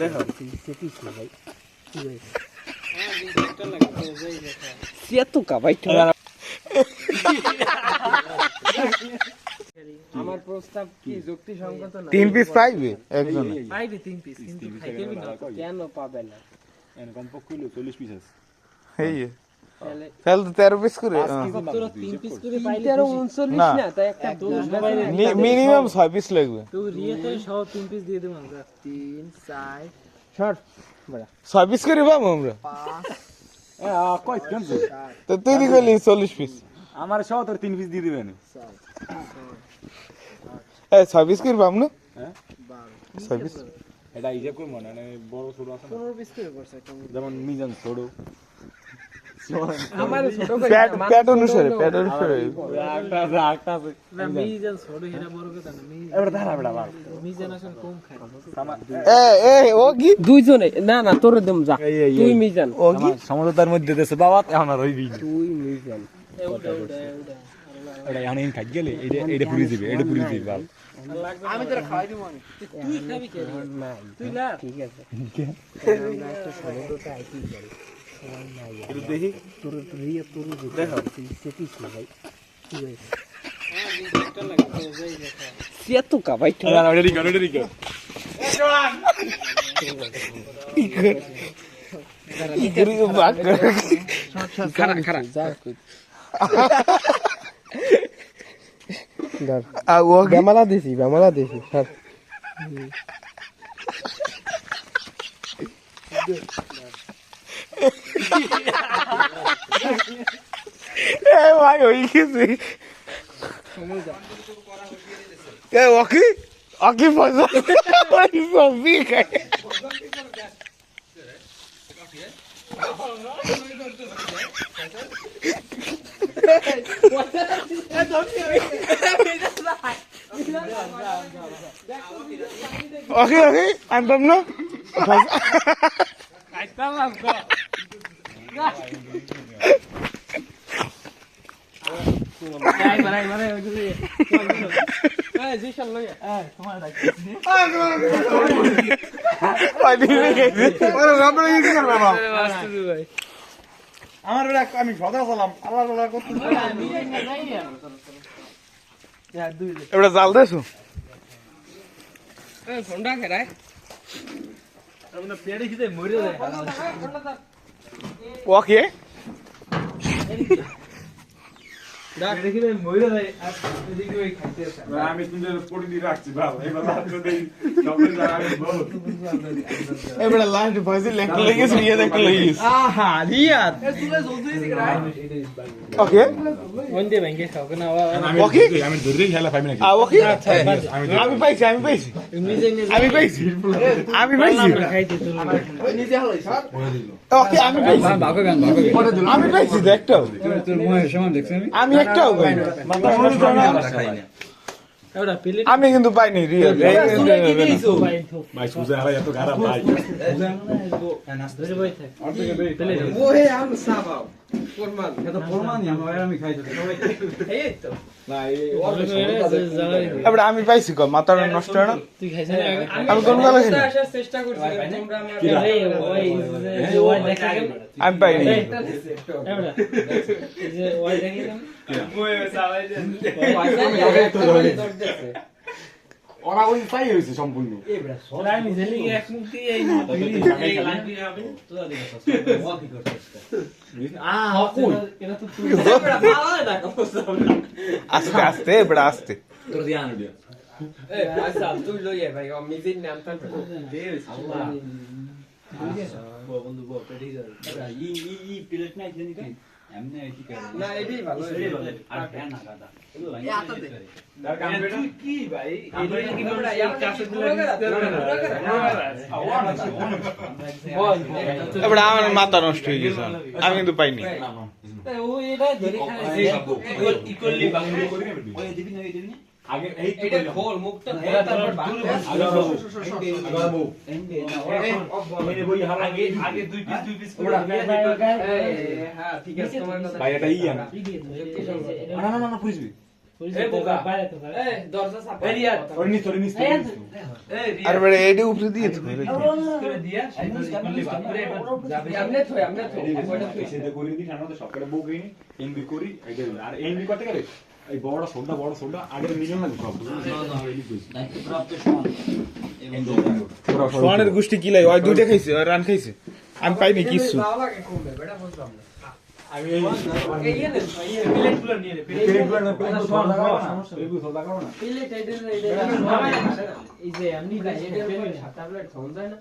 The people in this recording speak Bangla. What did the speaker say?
দেখো সিয়াতুকা ভাই আমার প্রস্তাব কি যুক্তিসঙ্গত না? 3 পিস পাইবে একজন পাইবে 3 পিস, কিন্তু খাইতে না কেন পাবে না? এরকম পক্ষে 40 পিস আছে। এই তাহলে তো 13 পিস করে তোর 3 পিস করে পাইলে 39 না, তাই একটা দোষ বাইরে মিনিমাম 6 পিস লাগবে। তুই রিয়েতে সহ 3 পিস দিয়ে দেব আমরা। 3 4 শর্ট বড় 6 পিস করে পাবো আমরা। 5 কয় কেন তো তুই দিলি 40 পিস, আমার সহ তোর 3 পিস দিয়ে দিবেন। 6 পিস করে পাবো না? হ্যাঁ 6 পিস এটা ইজে কোন মানে বড় ছোট আছে না, 15 পিস করে পড়ছে যেমন মিজান ছোট আমার ছোট প্যাট অনুসারে একটা আছে না, মিজান ছোট হেরা বড় কথা না। এবারে ধারা বেটা বাল মিজান আসলে কম খায়। ও কি দুইজনে না না তোর দেম যা, তুই মিজান ও কি সমঝোতার মধ্যে দেশে বাবা এখন আর হইবি তুই মিজান এটা এখন খাই গেলে এটা পুরি দিবে, এটা পুরি দিবে বাল। আমি তোরা খাওয়াই দিব। তুই খাবি কে? তুই না ঠিক আছে আমরা একটা সমুদ্রটা আইছি করি সবাই নাই এটা দেখি তোর রিয়া তোর দেখো সেটি কি ভাই কি ভাই সিয়াতুকা ভাই এটা রিকা কি করি বাক খারা খারা যা কই ধর ও বেমালা দিছি স্যার ভাই হয়ে গেছে ওকে ওকে পয়সা সবজি খায় ওকে আনতাম না আমি সদা সালাম আল্লাহ করতে এবার জাল দেছো ঠান্ডা খেরায় আমরা পেড়ে খেতে মরে যায়। ওকে আমি তুই পড়ি দিয়ে রাখছি বাবা এবার এবার লাস্ট ভয়েসে লেখা লেগেছে রিয়াদ একটা লেগেছে আহা রিয়াদ ওকে ওন্দে ব্যাংকে খাও না ওকে আমি ধরে খেলা পাইবি নাকি? ওকে আমি পাইছি খাইতে তো ওকে আমি পাইছি তো একটাও আমি একটাও পাইনি ওটা প্লেট আমি কিন্তু পাইনি রিয়েল ভাই সুজা হারা এত খারাপ ভাই ধরে বই থাক প্লেট ও হে আম সাবাও ফরমান এটা ফরমান আমি খাইতে এই তো এবার আমি পাইছি কো মাথাটা নষ্ট হয় না তুই খাইছ না আমি কোন বেলা খাইনি আসার চেষ্টা করছি তোমরা আমার ওই দেখা আমি পাইনি এবড়া এই যে ওই দেখি ওই সাবাই ওরা ওই পাই হইছে সম্পূর্ণ ওরা আমি জানি এক মুক্তি এই লাইনটি হবে তো এটা তো তুই ভালো না আস্তে আস্তে বড় আস্তে তোর ধ্যান দিও এই আচ্ছা তুই লইয়ে ভাই ও মিজিন নাম তার দে আল্লাহ বন্ধু বো পেটি যাবে ই প্লেট নাই জানি কি এমনি কি করে না এডি ভালো আর ফ্যান না কাটা এই আতা দে তার কম্পিউটার কি ভাই এটা কি বড় এক কাছে দিলে এবার আমার মাথা নষ্ট হয়ে গেছে আমি কিন্তু পাইনি ও এটা ধরে খাইছে ইকুয়ালি বাংলা করে ওই দিবি না আগে এই এটা খোল মুখটা খোল তারপর বাংলা আগে দুই পিস হ্যাঁ ঠিক আছে তোমার কথা ভাই এটা ই না না পুরিসবি দরজা চাপা আর বেড়ে এডি উপরে দিয়ে তো আমনে থই সেটা করে দিন আমরা তো সবকটা বুক করি এমবি করি আর এমবি করতে গেলে এই বড় সোডা আগে মিলিয়ন লাগে সব সোয়ানের গোষ্ঠী কি লাই ওই দুইটা খাইছে আর রান খাইছে আমি পাইনি কিছু লাগে কমবে বেটা বুঝলাম না আমি এই প্লেটগুলো নিয়ে নে প্লেট এই যে এমনি এই যে এমনি সাত ট্যাবলেট খাওয়া যায় না